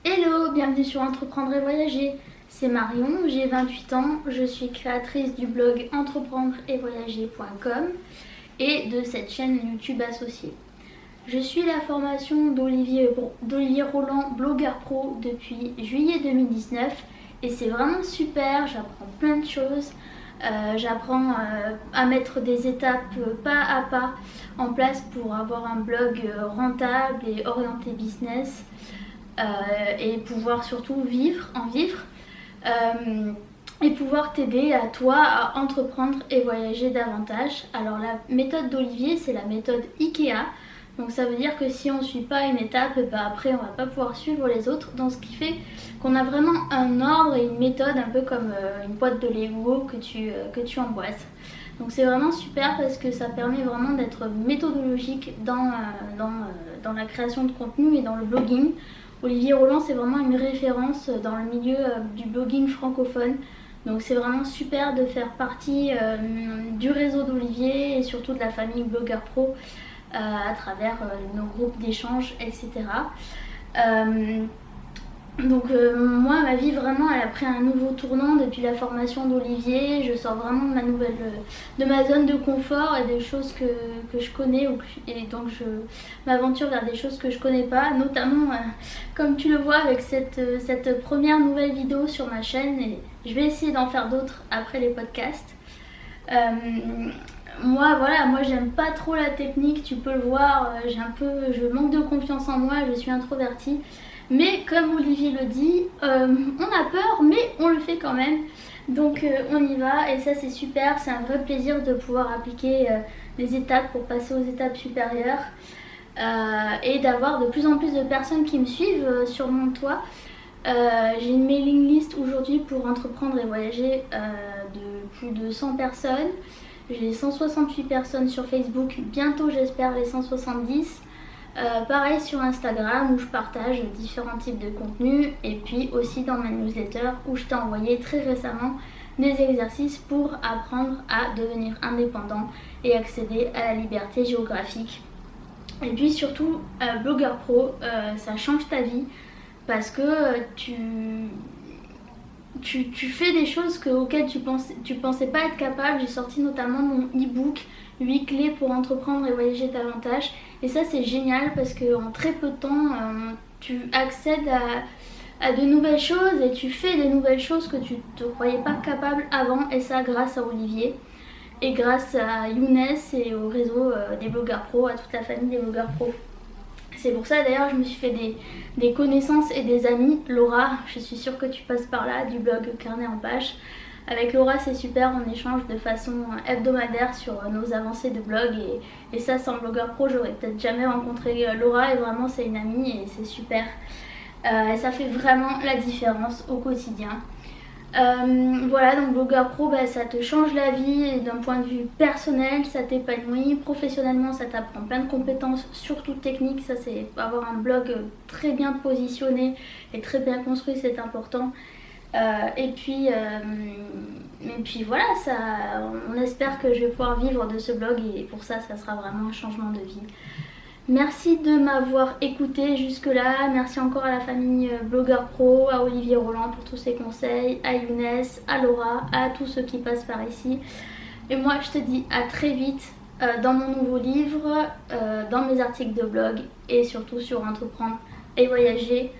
Hello, bienvenue sur Entreprendre et Voyager. C'est Marion, j'ai 28 ans, je suis créatrice du blog entreprendre-et-voyager.com et de cette chaîne YouTube associée. Je suis la formation d'Olivier Roland, blogueur pro, depuis juillet 2019 et c'est vraiment super, j'apprends plein de choses. J'apprends à mettre des étapes pas à pas en place pour avoir un blog rentable et orienté business et pouvoir surtout en vivre et pouvoir t'aider à toi à entreprendre et voyager davantage. Alors la méthode d'Olivier, c'est la méthode IKEA. Donc ça veut dire que si on ne suit pas une étape, après on va pas pouvoir suivre les autres. Donc ce qui fait qu'on a vraiment un ordre et une méthode un peu comme une boîte de Lego que tu emboîtes. Donc c'est vraiment super parce que ça permet vraiment d'être méthodologique dans la création de contenu et dans le blogging. Olivier Roland, c'est vraiment une référence dans le milieu du blogging francophone. Donc c'est vraiment super de faire partie du réseau d'Olivier et surtout de la famille Blogueur Pro à travers nos groupes d'échange, etc. Moi, ma vie vraiment, elle a pris un nouveau tournant depuis la formation d'Olivier. Je sors vraiment de ma zone de confort et des choses que je connais et donc je m'aventure vers des choses que je connais pas, notamment comme tu le vois avec cette première nouvelle vidéo sur ma chaîne, et je vais essayer d'en faire d'autres après les podcasts. Moi j'aime pas trop la technique, tu peux le voir, je manque de confiance en moi, je suis introvertie. Mais comme Olivier le dit, on a peur mais on le fait quand même. Donc on y va et ça c'est super, c'est un vrai plaisir de pouvoir appliquer les étapes pour passer aux étapes supérieures et d'avoir de plus en plus de personnes qui me suivent sur mon toit. J'ai une mailing list aujourd'hui pour entreprendre et voyager de plus de 100 personnes. J'ai 168 personnes sur Facebook, bientôt j'espère les 170. Pareil sur Instagram où je partage différents types de contenus, et puis aussi dans ma newsletter où je t'ai envoyé très récemment des exercices pour apprendre à devenir indépendant et accéder à la liberté géographique. Et puis surtout, blogueur pro, ça change ta vie parce que tu fais des choses auxquelles tu pensais pas être capable. J'ai sorti notamment mon e-book 8 clés pour entreprendre et voyager davantage. Et ça c'est génial parce qu'en très peu de temps, tu accèdes à de nouvelles choses et tu fais de nouvelles choses que tu ne te croyais pas capable avant. Et ça grâce à Olivier et grâce à Younes et au réseau des blogueurs pro, à toute la famille des blogueurs pro. C'est pour ça d'ailleurs je me suis fait des connaissances et des amis. Laura, je suis sûre que tu passes par là, du blog Carnet en page. Avec Laura c'est super, on échange de façon hebdomadaire sur nos avancées de blog et ça sans blogueur pro j'aurais peut-être jamais rencontré Laura, et vraiment c'est une amie et c'est super. Et ça fait vraiment la différence au quotidien. Voilà, donc blogueur pro, ça te change la vie et d'un point de vue personnel ça t'épanouit, professionnellement ça t'apprend plein de compétences, surtout techniques. Ça c'est avoir un blog très bien positionné et très bien construit, c'est important. Et puis voilà, on espère que je vais pouvoir vivre de ce blog et pour ça sera vraiment un changement de vie. Merci de m'avoir écouté jusque là, merci encore à la famille Blogueur Pro, à Olivier Roland pour tous ses conseils, à Younes, à Laura, à tous ceux qui passent par ici. Et moi je te dis à très vite dans mon nouveau livre, dans mes articles de blog et surtout sur Entreprendre et Voyager.